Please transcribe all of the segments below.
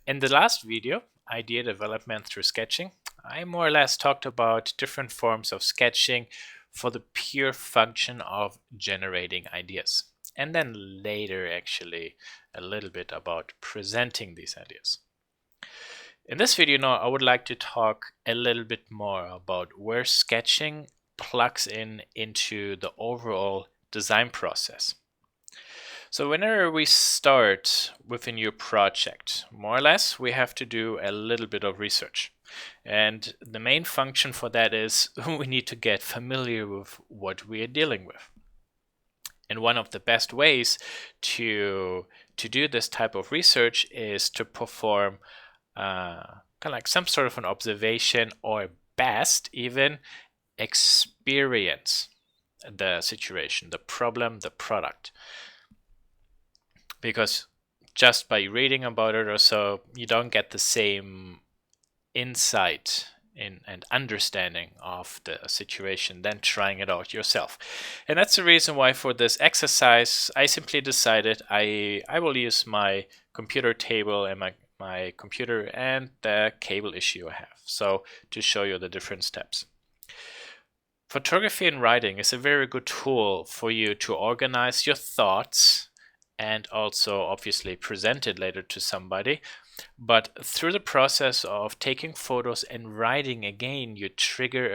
In the last video, idea development through sketching, I more or less talked about different forms of sketching for the pure function of generating ideas. And then later, actually, a little bit about presenting these ideas. In this video now, I would like to talk a little bit more about where sketching plugs in into the overall design process. So whenever we start with a new project, more or less, we have to do a little bit of research. And the main function for that is we need to get familiar with what we are dealing with. And one of the best ways to do this type of research is to perform kind of like some sort of an observation, or best even experience the situation, the problem, the product. Because just by reading about it or so, you don't get the same insight in and understanding of the situation than trying it out yourself. And that's the reason why for this exercise, I simply decided I will use my computer table and my computer and the cable issue I have. So to show you the different steps. Photography and writing is a very good tool for you to organize your thoughts and also obviously present it later to somebody. But through the process of taking photos and writing again, you trigger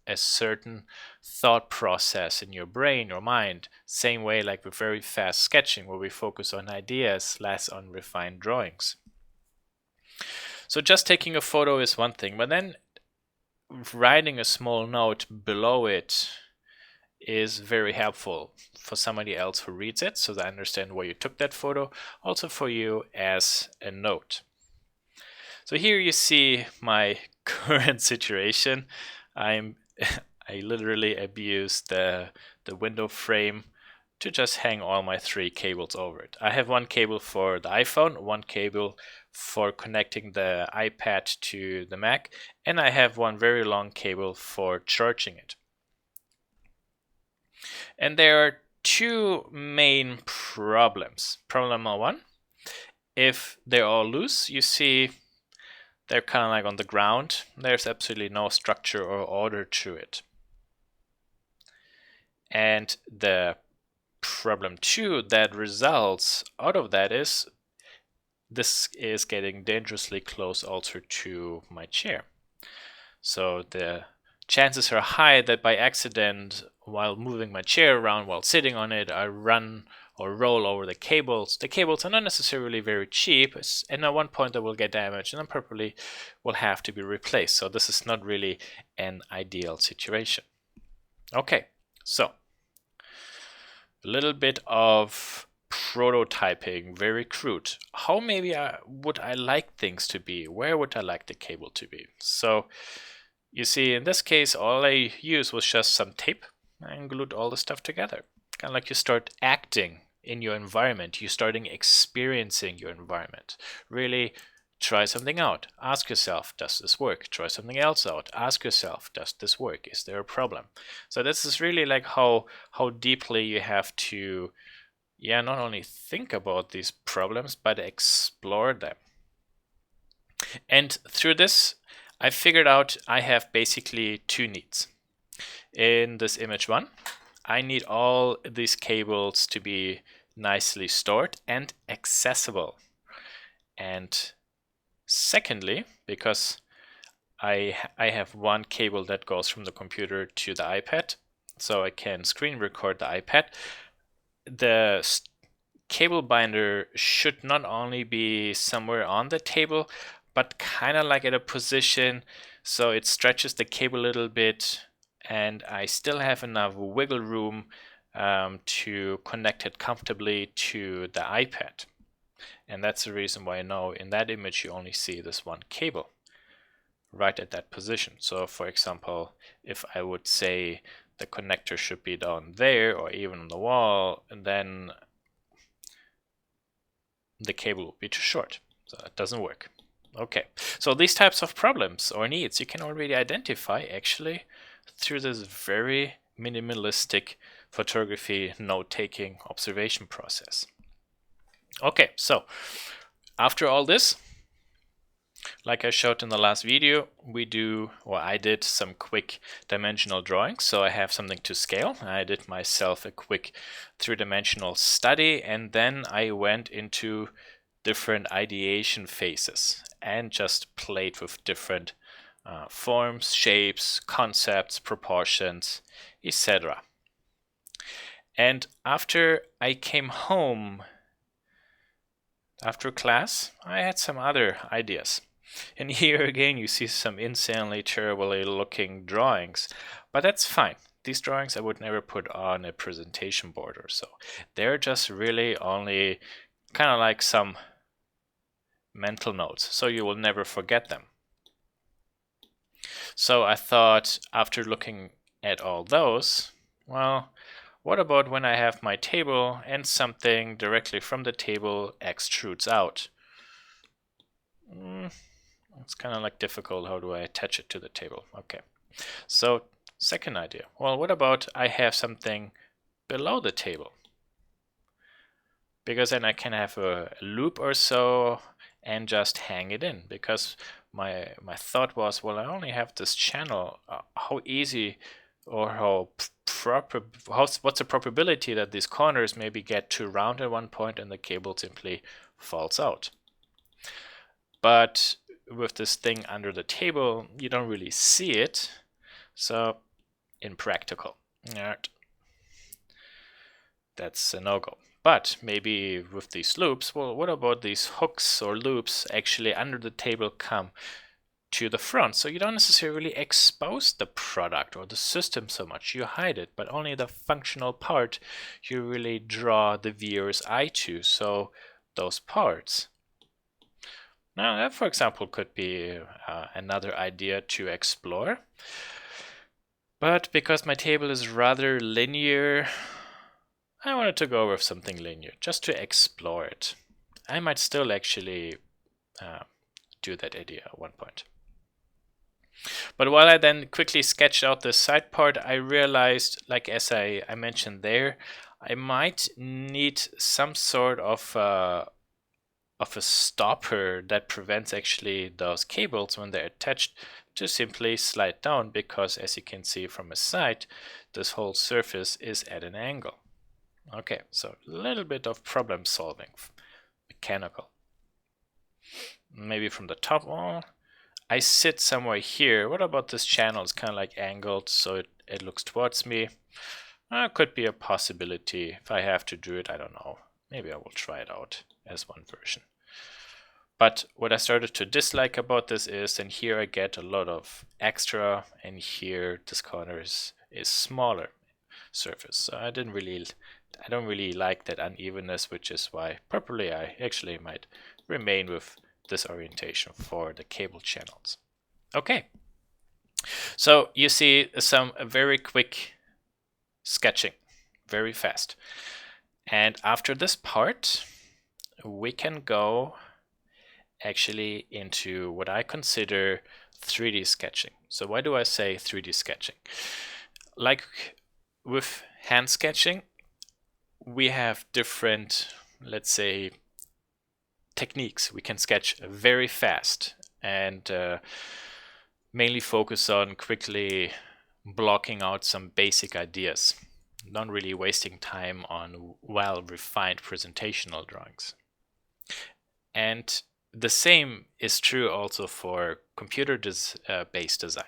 a certain thought process in your brain or mind. Same way like with very fast sketching, where we focus on ideas, less on refined drawings. So just taking a photo is one thing, but then writing a small note below it is very helpful for somebody else who reads it, so they understand where you took that photo, also for you as a note. So here you see my current situation. I literally abused the window frame to just hang all my 3 cables over it. I have one cable for the iPhone, one cable for connecting the iPad to the Mac, and I have one very long cable for charging it. And there are 2 main problems. Problem number 1, if they're all loose, you see they're kind of like on the ground. There's absolutely no structure or order to it. And the problem 2 that results out of that is this is getting dangerously close also to my chair. So the chances are high that by accident, while moving my chair around, while sitting on it, I run or roll over the cables. The cables are not necessarily very cheap, and at one point they will get damaged and then probably will have to be replaced. So this is not really an ideal situation. Okay, so a little bit of prototyping, very crude. How maybe would I like things to be? Where would I like the cable to be? So you see, in this case, all I used was just some tape and glued all the stuff together. Kind of like you start acting in your environment, you're starting experiencing your environment. Really try something out. Ask yourself, does this work? Try something else out. Ask yourself, does this work? Is there a problem? So this is really like how deeply you have to, not only think about these problems, but explore them. And through this, I figured out I have basically 2 needs. In this image 1, I need all these cables to be nicely stored and accessible. And secondly, because I have one cable that goes from the computer to the iPad, so I can screen record the iPad, the cable binder should not only be somewhere on the table, but kind of like at a position so it stretches the cable a little bit and I still have enough wiggle room to connect it comfortably to the iPad. And that's the reason why I know in that image you only see this one cable right at that position. So for example, if I would say the connector should be down there or even on the wall, then the cable will be too short. So it doesn't work. Okay, so these types of problems or needs you can already identify actually through this very minimalistic photography note-taking observation process. Okay, so after all this, Like I showed in the last video, I did some quick dimensional drawings, so I have something to scale. I did myself a quick three-dimensional study, and then I went into different ideation phases and just played with different forms, shapes, concepts, proportions, etc. And after I came home, after class, I had some other ideas. And here again, you see some insanely terribly looking drawings, but that's fine. These drawings I would never put on a presentation board or so. They're just really only kind of like some mental notes, so you will never forget them. So I thought, after looking at all those, well, what about when I have my table and something directly from the table extrudes out? It's kind of like difficult. How do I attach it to the table? Okay. So second idea. Well, what about I have something below the table? Because then I can have a loop or so and just hang it in. Because my thought was, well, I only have this channel. How easy or what's the probability that these corners maybe get too round at one point and the cable simply falls out? But with this thing under the table, you don't really see it. So impractical. That's a no-go. But maybe with these loops, well, what about these hooks or loops actually under the table come to the front? So you don't necessarily expose the product or the system so much. You hide it, but only the functional part you really draw the viewer's eye to. So those parts. Now that, for example, could be another idea to explore. But because my table is rather linear, I wanted to go with something linear, just to explore it. I might still actually do that idea at one point. But while I then quickly sketched out the side part, I realized, like as I mentioned there, I might need some sort of a stopper that prevents actually those cables when they're attached to simply slide down, because as you can see from the side, this whole surface is at an angle. Okay, so a little bit of problem solving, mechanical. Maybe from the top wall, I sit somewhere here. What about this channel? It's kind of like angled so it looks towards me. Could be a possibility. If I have to do it, I don't know. Maybe I will try it out as one version. But what I started to dislike about this is, and here I get a lot of extra, and here this corner is smaller surface. So I don't really like that unevenness, which is why probably I actually might remain with this orientation for the cable channels. Okay, so you see some very quick sketching, very fast. And after this part, we can go actually into what I consider 3D sketching. So why do I say 3D sketching? Like with hand sketching, we have different, let's say, techniques. We can sketch very fast and mainly focus on quickly blocking out some basic ideas, not really wasting time on well-refined presentational drawings. And the same is true also for computer-based design.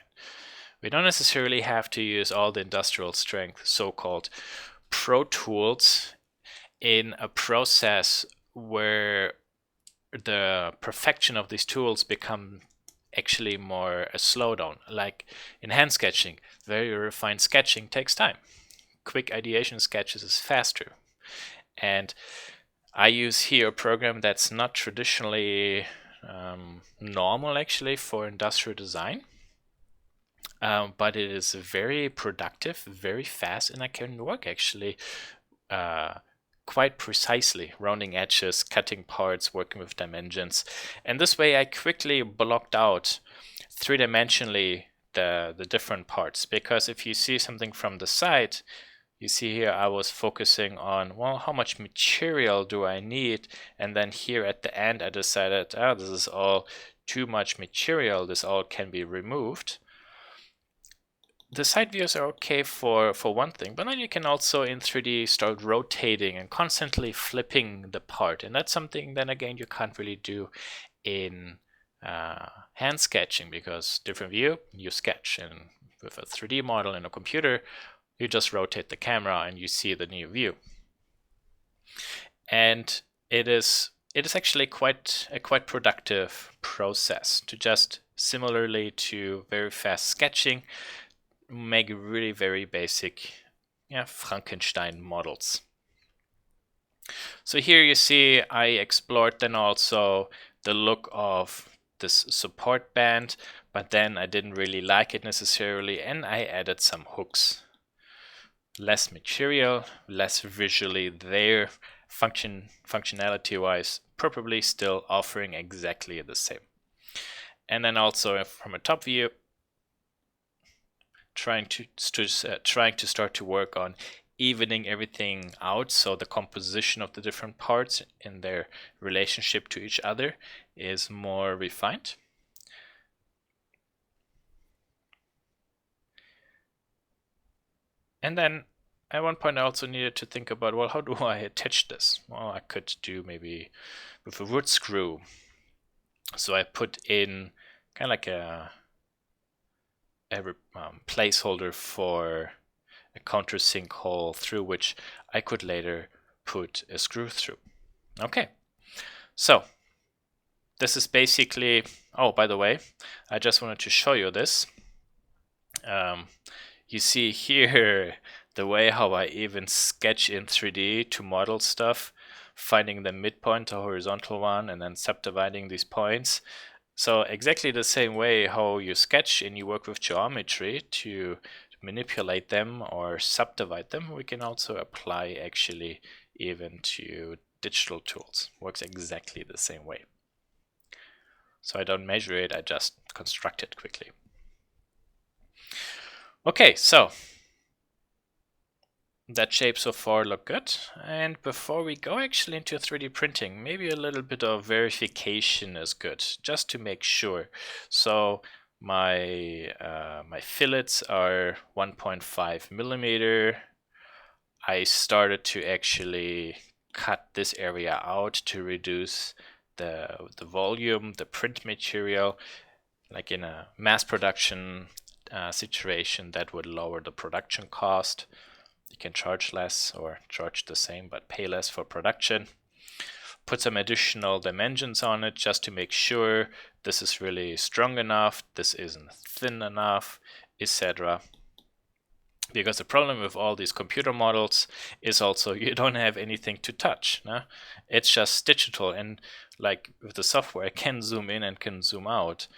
We don't necessarily have to use all the industrial strength so-called pro tools in a process where the perfection of these tools become actually more a slowdown. Like in hand sketching, very refined sketching takes time. Quick ideation sketches is faster. And I use here a program that's not traditionally normal actually for industrial design. But it is very productive, very fast, and I can work actually quite precisely, rounding edges, cutting parts, working with dimensions. And this way I quickly blocked out three-dimensionally the different parts, because if you see something from the side, You see here I was focusing on, well, how much material do I need? And then here at the end I decided, this is all too much material, this all can be removed. The side views are okay for one thing, but then you can also in 3D start rotating and constantly flipping the part. And that's something then again you can't really do in hand sketching, because different view, you sketch, and with a 3D model in a computer, you just rotate the camera and you see the new view. And it is actually a quite productive process to just, similarly to very fast sketching, make really very basic Frankenstein models. So here you see I explored then also the look of this support band, but then I didn't really like it necessarily, and I added some hooks. Less material, less visually there, functionality wise, probably still offering exactly the same. And then also from a top view, trying to start to work on evening everything out, so the composition of the different parts in their relationship to each other is more refined. And then at one point I also needed to think about, well, how do I attach this? Well, I could do maybe with a wood screw. So I put in kind of like a placeholder for a countersink hole through which I could later put a screw through. Okay, so this is basically, oh, by the way, I just wanted to show you this. You see here the way how I even sketch in 3D to model stuff, finding the midpoint, a horizontal one, and then subdividing these points. So exactly the same way how you sketch and you work with geometry to manipulate them or subdivide them, we can also apply actually even to digital tools. Works exactly the same way. So I don't measure it, I just construct it quickly. Okay, so that shape so far look good. And before we go actually into 3D printing, maybe a little bit of verification is good, just to make sure. So my my fillets are 1.5 millimeter. I started to actually cut this area out to reduce the volume, the print material. Like in a mass production situation, that would lower the production cost. You can charge less or charge the same but pay less for production. Put some additional dimensions on it just to make sure this is really strong enough, this isn't thin enough, etc. Because the problem with all these computer models is also you don't have anything to touch. No? It's just digital, and like with the software, I can zoom in and can zoom out.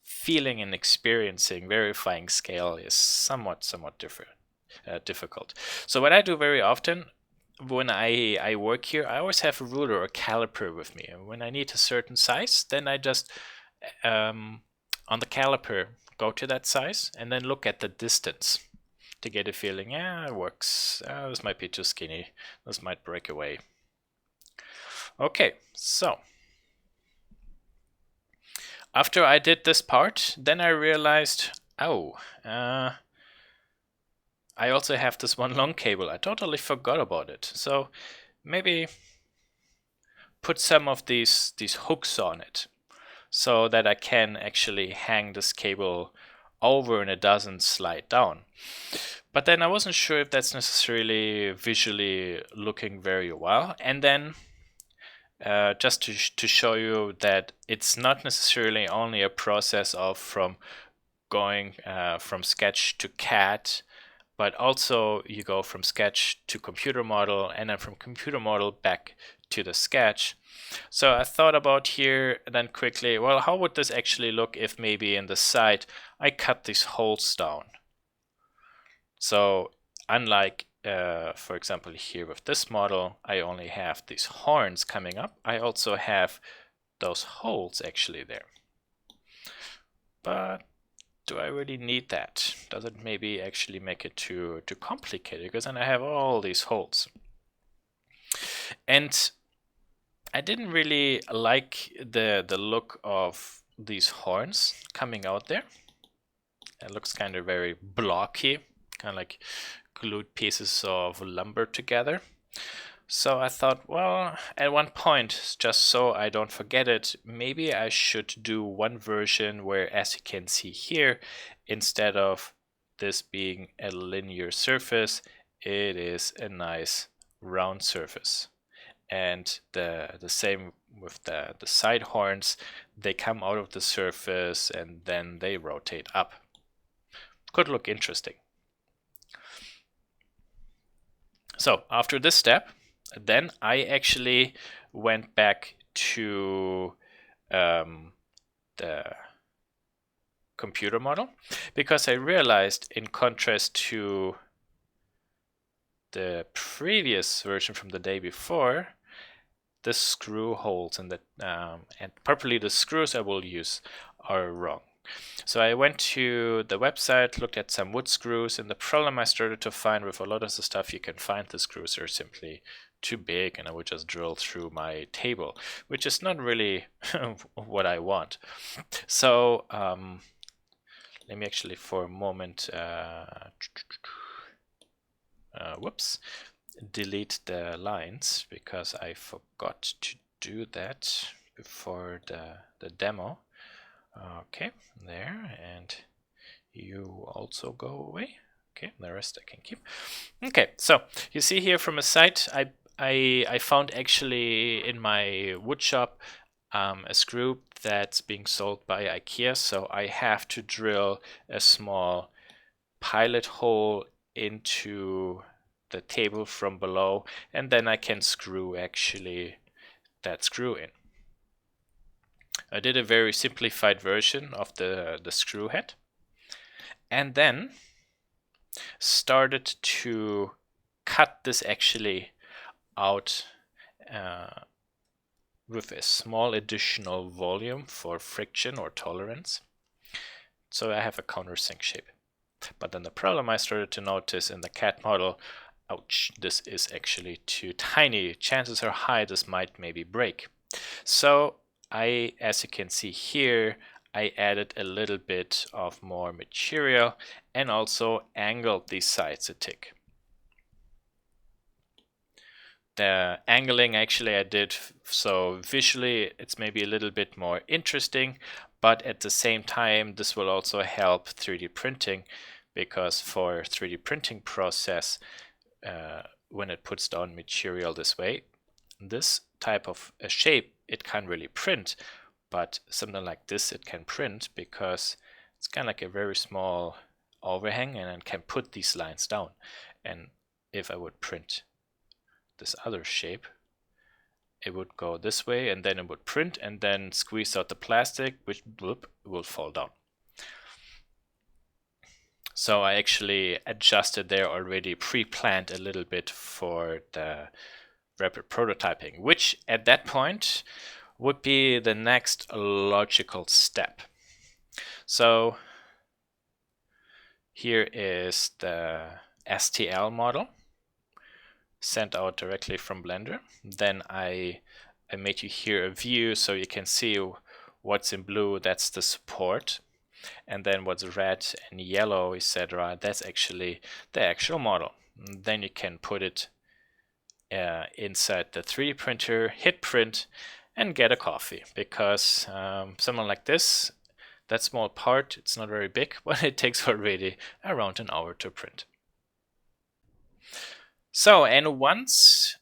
Feeling and experiencing, verifying scale is somewhat difficult. So what I do very often when I work here, I always have a ruler or a caliper with me. And when I need a certain size, then I just on the caliper go to that size and then look at the distance to get a feeling. Yeah, it works. This might be too skinny. This might break away. Okay, so after I did this part, then I realized, oh, I also have this one long cable. I totally forgot about it. So maybe put some of these hooks on it so that I can actually hang this cable over and it doesn't slide down. But then I wasn't sure if that's necessarily visually looking very well. And then just to show you that it's not necessarily only a process of from going from Sketch to CAD, but also you go from Sketch to computer model and then from computer model back to the Sketch. So I thought about here then quickly, well, how would this actually look if maybe in the side I cut these holes down? So unlike for example here with this model, I only have these horns coming up. I also have those holes actually there. But do I really need that? Does it maybe actually make it too complicated? Because then I have all these holes. And I didn't really like the look of these horns coming out there. It looks kind of very blocky, kind of like glued pieces of lumber together. So I thought, well, at one point, just so I don't forget it, maybe I should do one version where, as you can see here, instead of this being a linear surface, it is a nice round surface. And the same with the side horns, they come out of the surface and then they rotate up. Could look interesting. So after this step, then I actually went back to the computer model, because I realized, in contrast to the previous version from the day before, the screw holes and properly the screws I will use are wrong. So I went to the website, looked at some wood screws, and the problem I started to find with a lot of the stuff you can find, the screws are simply too big, and I would just drill through my table, which is not really what I want. So let me actually for a moment delete the lines, because I forgot to do that before the demo. Okay, there, and you also go away. Okay, the rest I can keep. Okay, so you see here from a site, I found actually in my wood shop a screw that's being sold by IKEA, so I have to drill a small pilot hole into the table from below, and then I can screw actually that screw in. I did a very simplified version of the screw head, and then started to cut this actually out with a small additional volume for friction or tolerance. So I have a countersink shape. But then the problem I started to notice in the CAD model, ouch, this is actually too tiny. Chances are high this might maybe break. So I, as you can see here, I added a little bit of more material and also angled these sides a tick. The angling actually I did so visually it's maybe a little bit more interesting, but at the same time this will also help 3D printing, because for 3D printing process, when it puts down material this way, this type of a shape it can't really print, but something like this it can print, because it's kind of like a very small overhang, and it can put these lines down. And if I would print this other shape, it would go this way, and then it would print and then squeeze out the plastic, which will fall down. So I actually adjusted there already, pre-planned a little bit for the rapid prototyping, which at that point would be the next logical step. So here is the STL model sent out directly from Blender. Then I made you here a view so you can see what's in blue, that's the support. And then what's red and yellow, etc., that's actually the actual model. And then you can put it inside the 3D printer, hit print, and get a coffee. Because something like this, that small part, it's not very big, but it takes already around an hour to print. So, and once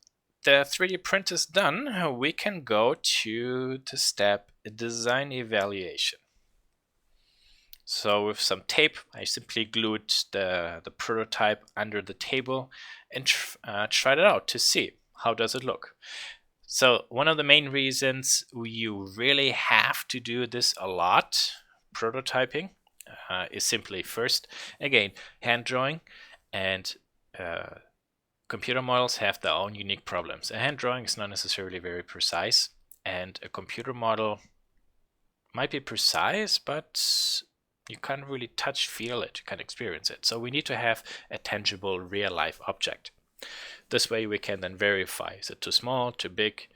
the 3D print is done, we can go to the step design evaluation. So with some tape, I simply glued the prototype under the table and tried it out to see how does it look. So one of the main reasons you really have to do this a lot, prototyping, is simply first, again, hand drawing, and computer models have their own unique problems. A hand drawing is not necessarily very precise, and a computer model might be precise, but You can't really touch, feel it, you can't experience it. So we need to have a tangible real-life object. This way we can then verify, is it too small, too big?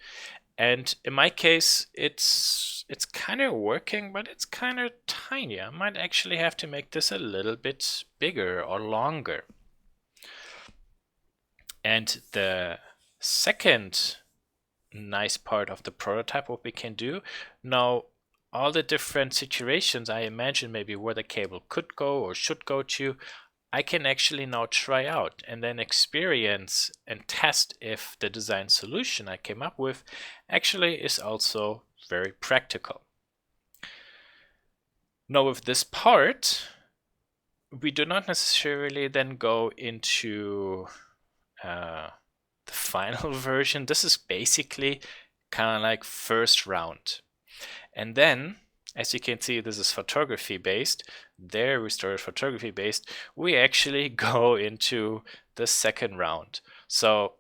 And in my case, it's kind of working, but it's kind of tiny. I might actually have to make this a little bit bigger or longer. And the second nice part of the prototype, what we can do now, all the different situations I imagine maybe where the cable could go or should go to, I can actually now try out and then experience and test if the design solution I came up with actually is also very practical. Now with this part, we do not necessarily then go into the final version. This is basically kind of like first round. And then, as you can see, this is photography based. There we started photography based. We actually go into the second round. So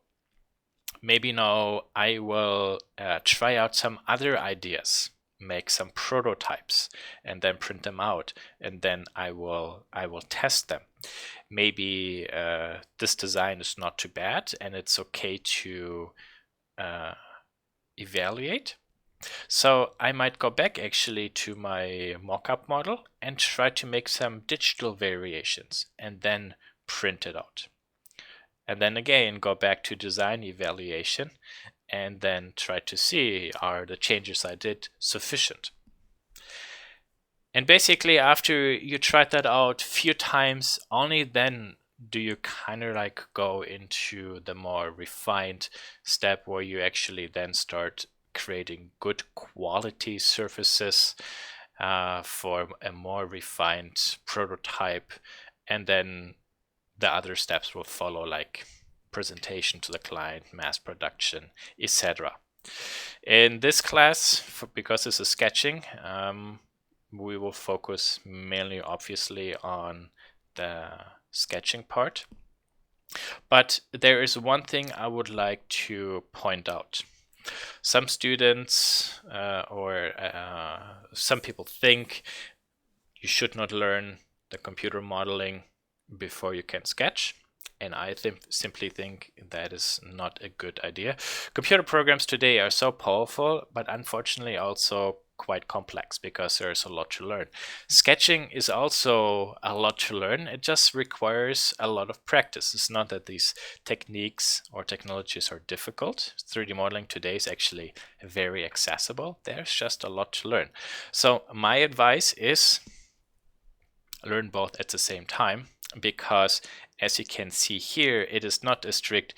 maybe now I will try out some other ideas, make some prototypes, and then print them out, and then I will test them. Maybe this design is not too bad, and it's okay to evaluate. So I might go back actually to my mockup model and try to make some digital variations and then print it out. And then again, go back to design evaluation and then try to see, are the changes I did sufficient? And basically after you tried that out a few times, only then do you kind of like go into the more refined step where you actually then start creating good quality surfaces for a more refined prototype, and then the other steps will follow, like presentation to the client, mass production, etc. In this class, because this is sketching, we will focus mainly obviously on the sketching part. But there is one thing I would like to point out. Some students or some people think you should not learn the computer modeling before you can sketch. And I simply think that is not a good idea. Computer programs today are so powerful, but unfortunately also quite complex because there's a lot to learn. Sketching is also a lot to learn. It just requires a lot of practice. It's not that these techniques or technologies are difficult. 3D modeling today is actually very accessible. There's just a lot to learn. So my advice is learn both at the same time, because as you can see here, it is not a strict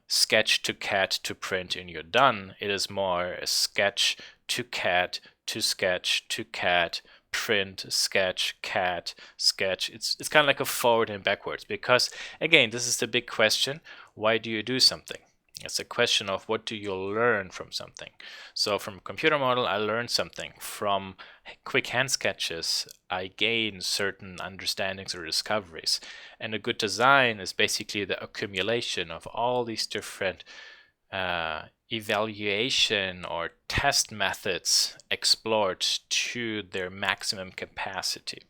sketch to CAD to print and you're done. It is more a sketch to CAD to sketch to CAD, print, sketch, CAD, sketch. It's kind of like a forward and backwards, because again, this is the big question. Why do you do something? It's a question of what do you learn from something. So from computer model, I learned something. From quick hand sketches, I gain certain understandings or discoveries. And a good design is basically the accumulation of all these different evaluation or test methods explored to their maximum capacity.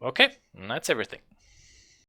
Okay, and that's everything.